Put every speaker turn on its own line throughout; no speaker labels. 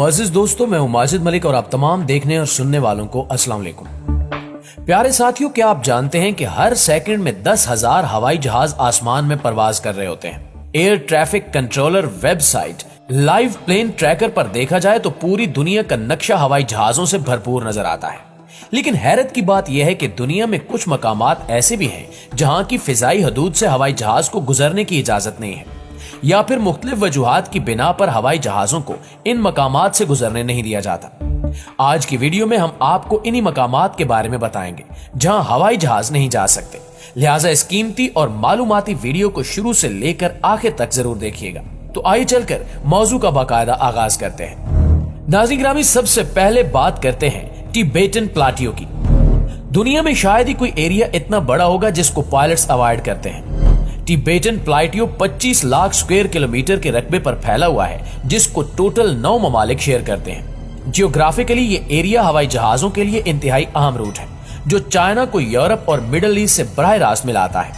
मुअज़्ज़िज़ दोस्तों, मैं हूं माजिद मलिक और आप तमाम देखने और सुनने वालों को अस्सलाम वालेकुम। प्यारे साथियों, क्या आप जानते हैं कि हर सेकंड में 10,000 हवाई जहाज आसमान में परवाज कर रहे होते हैं। Air traffic controller website live plane tracker पर देखा जाए तो पूरी दुनिया का नक्शा हवाई जहाजों से भरपूर नजर आता है। लेकिन हैरत की बात यह है कि दुनिया में कुछ मकामात ऐसे भी हैं जहां की फिजाई हदूद से हवाई जहाज को गुजरने की इजाजत नहीं है, या फिर मुख्तलिफ वजूहात की बिना पर हवाई जहाजों को इन मकामात से गुजरने नहीं दिया जाता। आज की वीडियो में हम आपको इन्हीं मकामात के बारे में बताएंगे जहां हवाई जहाज नहीं जा सकते। लिहाजा इस कीमती और मालूमाती वीडियो को शुरू से लेकर आखिर तक जरूर देखिएगा। तो आइए चलकर मौजू का बाकायदा आगाज करते हैं। नाज़रीन ग्रामी, सबसे पहले बात करते हैं टिबेटन प्लाटियो की। दुनिया में शायद ही कोई एरिया इतना बड़ा होगा जिसको पायलट्स अवॉइड करते हैं। टिबेटन प्लाटियो 25 लाख स्क्वायर किलोमीटर के रकबे पर फैला हुआ है, जिसको टोटल 9 ममालिक शेयर करते हैं। जियोग्राफिकली ये एरिया हवाई जहाजों के लिए इंतहाई अहम रूट है, जो चाइना को यूरोप और मिडल ईस्ट से बराह रास्त मिलाता है।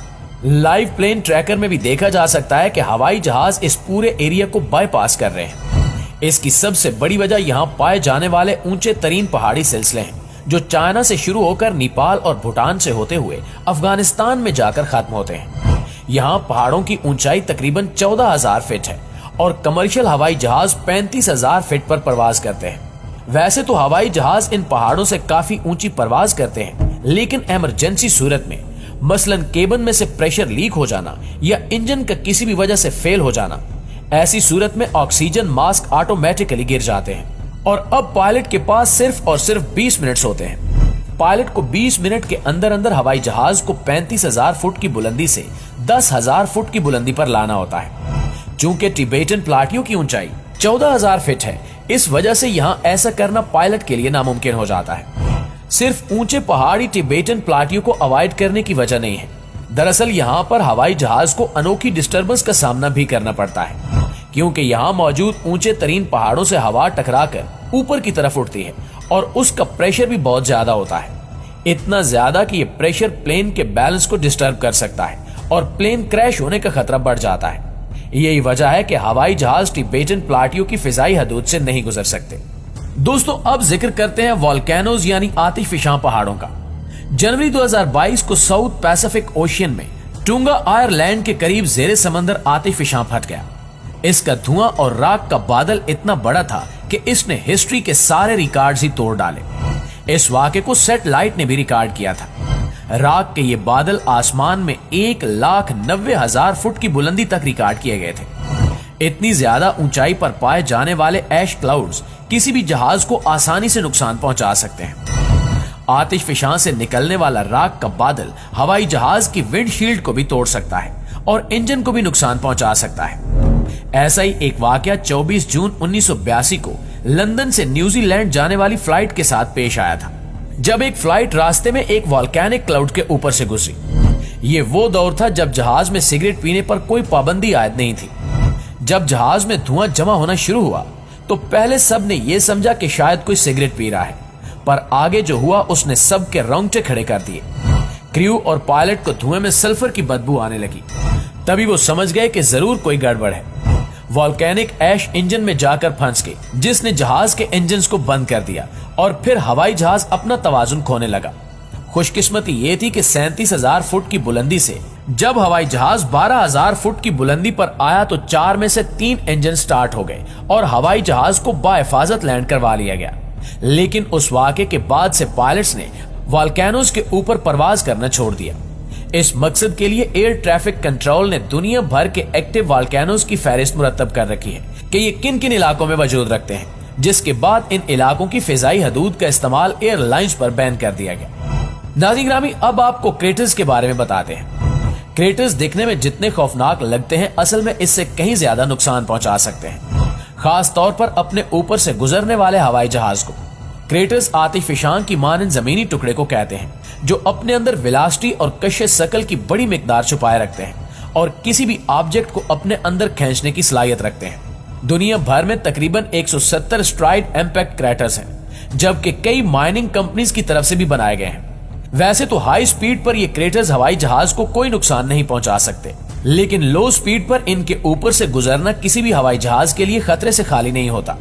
लाइव प्लेन ट्रैकर में भी देखा जा सकता है कि हवाई जहाज इस पूरे एरिया को बाईपास कर रहे हैं। इसकी सबसे बड़ी वजह यहाँ पाए जाने वाले ऊंचे तरीन पहाड़ी सिलसिले हैं, जो चाइना से शुरू होकर नेपाल और भूटान से होते हुए अफगानिस्तान में जाकर खत्म होते हैं। यहाँ पहाड़ों की ऊंचाई तकरीबन 14,000 फीट है और कमर्शियल हवाई जहाज 35,000 फीट पर परवाज करते हैं। वैसे तो हवाई जहाज इन पहाड़ों से काफी ऊंची परवाज करते हैं, लेकिन इमरजेंसी सूरत में, मसलन केबिन में से प्रेशर लीक हो जाना या इंजन का किसी भी वजह से फेल हो जाना, ऐसी सूरत में ऑक्सीजन मास्क ऑटोमेटिकली गिर जाते हैं और अब पायलट के पास सिर्फ और सिर्फ 20 मिनट होते हैं। पायलट को 20 मिनट के अंदर अंदर हवाई जहाज को 35,000 फुट की बुलंदी से 10,000 फुट की बुलंदी पर लाना होता है। चूंकि टिबेटन प्लाटियो की ऊंचाई 14,000 फीट है, इस वजह से यहाँ ऐसा करना पायलट के लिए नामुमकिन हो जाता है। सिर्फ ऊंचे पहाड़ी टिबेटन प्लाटियो को अवॉइड करने की वजह नहीं है, दरअसल यहाँ पर हवाई जहाज को अनोखी डिस्टर्बेंस का सामना भी करना पड़ता है, क्योंकि यहाँ मौजूद ऊंचे तरीन पहाड़ों से हवा टकराकर ऊपर की तरफ उठती है और उसका प्रेशर भी बहुत ज्यादा होता है, इतना ज्यादा कि ये प्रेशर प्लेन के बैलेंस को डिस्टर्ब कर सकता है और प्लेन क्रैश होने का खतरा बढ़ जाता है। यही वजह है कि हवाई जहाज टिबेटन प्लाटियो की फिजाई हदूद से नहीं गुजर सकते। दोस्तों, अब जिक्र करते हैं वोल्केनोज यानी आतिशफिशां पहाड़ों का। जनवरी 2022 को साउथ पैसिफिक ओशियन में टूंगा आयरलैंड के करीब जेरे समंदर आतिशफिशां फट गया। इसका धुआं और राख का बादल इतना बड़ा था कि इसने हिस्ट्री के सारे रिकॉर्ड्स ही तोड़ डाले। इस वाक़े को सैटेलाइट ने भी रिकॉर्ड किया था। राख के ये बादल आसमान में 1,90,000 फुट की बुलंदी तक रिकॉर्ड किए गए थे। इतनी ज्यादा ऊंचाई पर पाए जाने वाले ऐश क्लाउड्स किसी भी जहाज को आसानी से नुकसान पहुंचा सकते हैं। आतिशफिशां से निकलने वाला राख का बादल हवाई जहाज की विंडशील्ड को भी तोड़ सकता है और इंजन को भी नुकसान पहुंचा सकता है। ऐसा ही एक वाकया 24 जून 1982 को लंदन से न्यूजीलैंड जाने वाली फ्लाइट के साथ पेश आया था, जब एक फ्लाइट रास्ते में एक वोल्केनिक क्लाउड के ऊपर से गुजरी। ये वो दौर था जब जहाज में सिगरेट पीने पर कोई पाबंदी आयद नहीं थी। जब जहाज में धुआं जमा होना शुरू हुआ तो पहले सब ने यह समझा कि शायद कोई सिगरेट पी रहा है, पर आगे जो हुआ उसने सबके रोंगटे खड़े कर दिए। क्रू और पायलट को धुएं में सल्फर की बदबू आने लगी। तभी वो समझ गए कि जरूर कोई गड़बड़ है। वोल्केनिक ऐश इंजन में जाकर फंस गई, जिसने जहाज के इंजन्स को बंद कर दिया और फिर हवाई जहाज अपना तवाजुन खोने लगा। खुशकिस्मती ये थी कि 37,000 फुट की बुलंदी से जब हवाई जहाज 12,000 फुट की बुलंदी पर आया तो 4 में से 3 इंजन स्टार्ट हो गए और हवाई जहाज को बाहिफाजत लैंड करवा लिया गया। लेकिन उस वाक़े के बाद से पायलट्स ने वोल्केनोज के ऊपर परवाज करना छोड़ दिया। इस मकसद के लिए एयर ट्रैफिक कंट्रोल ने दुनिया भर के एक्टिव वोल्केनोज की फहरिस्त मुरतब कर रखी है कि ये किन किन इलाकों में वजूद रखते हैं, जिसके बाद इन इलाकों की फिजाई हदूद का इस्तेमाल एयरलाइंस पर बैन कर दिया गया। नाज़रीन ग्रामी, अब आपको क्रेटर्स के बारे में बताते हैं। क्रेटर्स दिखने में जितने खौफनाक लगते हैं, असल में इससे कहीं ज्यादा नुकसान पहुंचा सकते हैं, खास तौर पर अपने ऊपर से गुजरने वाले हवाई जहाज को। क्रेटर्स आतिशफिशां की मानंद जमीनी टुकड़े को कहते हैं, जो अपने अंदर वेलोसिटी और कशिश शकल की बड़ी मिकदार छुपाए रखते हैं और किसी भी ऑब्जेक्ट को अपने अंदर खींचने की सलाहियत रखते हैं। दुनिया भर में तकरीबन 170 स्ट्राइड इम्पैक्ट क्रैटर्स हैं, जबकि कई माइनिंग कंपनीज की तरफ से भी बनाए गए हैं। वैसे तो हाई स्पीड पर ये क्रेटर्स हवाई जहाज को कोई नुकसान नहीं पहुंचा सकते, लेकिन लो स्पीड पर इनके ऊपर से गुजरना किसी भी हवाई जहाज के लिए खतरे से खाली नहीं होता।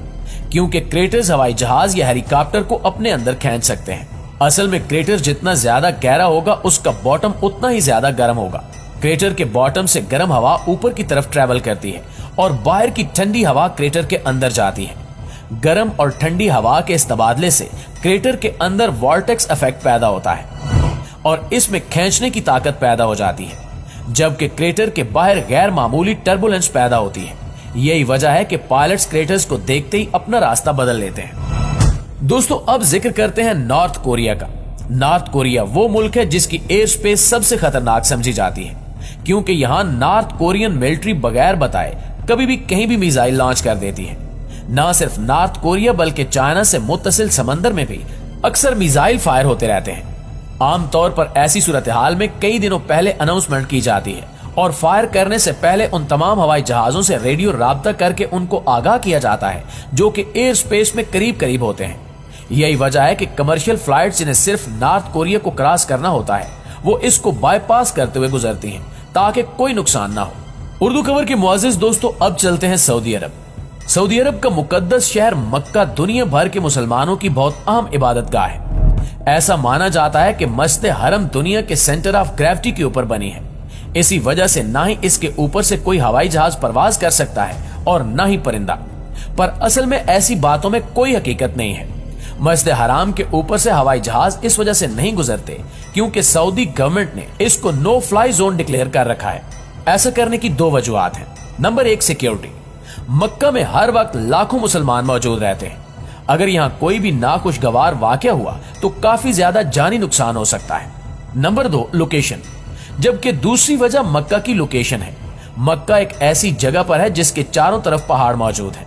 क्योंकि क्रेटर्स हवाई जहाज या हेलीकॉप्टर को अपने अंदर खींच सकते हैं। असल में क्रेटर जितना ज्यादा गहरा होगा उसका बॉटम उतना ही ज्यादा गर्म होगा। क्रेटर के बॉटम से गर्म हवा ऊपर की तरफ ट्रेवल करती है और बाहर की ठंडी हवा क्रेटर के अंदर जाती है। गर्म और ठंडी हवा के इस तबादले से क्रेटर के अंदर वॉर्टेक्स इफेक्ट पैदा होता है और इसमें खींचने की ताकत पैदा हो जाती है, जबकि क्रेटर के बाहर गैर मामूली टर्बुलेंस पैदा होती है। यही वजह है कि पायलट्स क्रेटर्स को देखते ही अपना रास्ता बदल लेते हैं। दोस्तों, अब जिक्र करते हैं नॉर्थ कोरिया का। नॉर्थ कोरिया वो मुल्क है जिसकी एयर स्पेस सबसे खतरनाक समझी जाती है, क्योंकि यहाँ नॉर्थ कोरियन मिलिट्री बगैर बताए कभी भी कहीं भी मिसाइल लॉन्च कर देती है। न सिर्फ नॉर्थ कोरिया बल्कि चाइना से मुत्तसिल समंदर में भी अक्सर मिसाइल फायर होते रहते हैं। आमतौर पर ऐसी सूरत हाल में कई दिनों पहले अनाउंसमेंट की जाती है और फायर करने से पहले उन तमाम हवाई जहाजों से रेडियो राब्ता करके उनको आगाह किया जाता है जो कि एयर स्पेस में करीब करीब होते हैं। यही वजह है कि कमर्शियल फ्लाइट जिन्हें सिर्फ नॉर्थ कोरिया को क्रॉस करना होता है वो इसको बाईपास करते हुए गुजरती हैं ताकि कोई नुकसान ना हो। उर्दू खबर के मुअज़्ज़िज़ दोस्तों, अब चलते हैं सऊदी अरब। सऊदी अरब का मुकद्दस शहर मक्का दुनिया भर के मुसलमानों की बहुत अहम इबादतगाह है। ऐसा माना जाता है कि मस्जिद हरम दुनिया के सेंटर ऑफ ग्रेविटी के ऊपर बनी है। इसी वजह से ना ही इसके ऊपर से कोई हवाई जहाज परवाज कर सकता है और ना ही परिंदा। पर असल में ऐसी बातों में कोई हकीकत नहीं है। मस्जिद हराम के ऊपर से हवाई जहाज इस वजह से नहीं गुजरते क्योंकि सऊदी गवर्नमेंट ने इसको नो फ्लाई जोन डिक्लेयर कर रखा है। ऐसा करने की दो वजूहत हैं। Number 1, security. मक्का में हर वक्त लाखों मुसलमान मौजूद रहते हैं। अगर यहाँ कोई भी नाखुशगवार वाकया हुआ तो काफी ज्यादा जानी नुकसान हो सकता है। Number 2, location. जबकि दूसरी वजह मक्का की लोकेशन है। मक्का एक ऐसी जगह पर है जिसके चारों तरफ पहाड़ मौजूद हैं।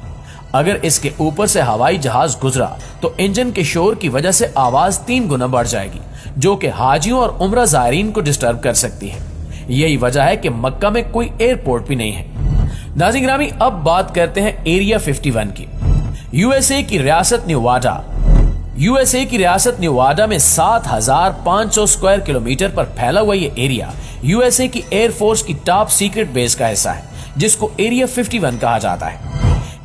अगर इसके ऊपर से हवाई जहाज गुजरा तो इंजन के शोर की वजह से आवाज 3 गुना बढ़ जाएगी, जो कि हाजियों और उम्रा ज़ायरीन को डिस्टर्ब कर सकती है। यही वजह है कि मक्का में कोई एयरपोर्ट भी नहीं है। नाज़रीन गिरामी, अब बात करते हैं एरिया 51 की। यूएसए की रियासत न्यूवाडा में 7,500 स्क्वायर किलोमीटर पर फैला हुआ ये एरिया यूएसए की एयरफोर्स की टॉप सीक्रेट बेस का हिस्सा है, जिसको एरिया 51 कहा जाता है।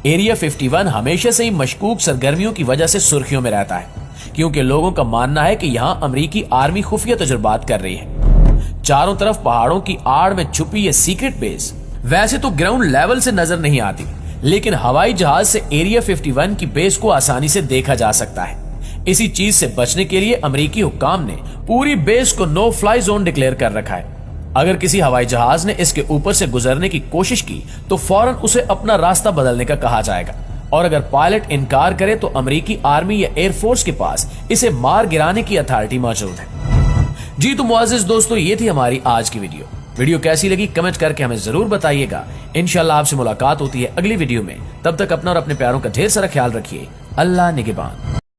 एरिया 51 हमेशा से ही मशकूक सरगर्मियों की वजह से सुर्खियों में रहता है, क्योंकि लोगों का मानना है कि यहाँ अमेरिकी आर्मी खुफिया तजुर्बात कर रही है। चारों तरफ पहाड़ों की आड़ में छुपी ये सीक्रेट बेस वैसे तो ग्राउंड लेवल से नजर नहीं आती, लेकिन हवाई जहाज से एरिया 51 की बेस को आसानी से देखा जा सकता है। इसी चीज से बचने के लिए अमेरिकी हुक्काम ने पूरी बेस को नो फ्लाई जोन डिक्लेयर कर रखा है। अगर किसी हवाई जहाज ने इसके ऊपर से गुजरने की कोशिश की तो फौरन उसे अपना रास्ता बदलने का कहा जाएगा, और अगर पायलट इनकार करे तो अमेरिकी आर्मी या एयरफोर्स के पास इसे मार गिराने की अथॉरिटी मौजूद है। जी तो मुअज़्ज़िज़ दोस्तों, ये थी हमारी आज की वीडियो कैसी लगी कमेंट करके हमें जरूर बताइएगा। इंशाल्लाह आपसे मुलाकात होती है अगली वीडियो में। तब तक अपना और अपने प्यारों का ढेर सारा ख्याल रखिए। अल्लाह निगहबान।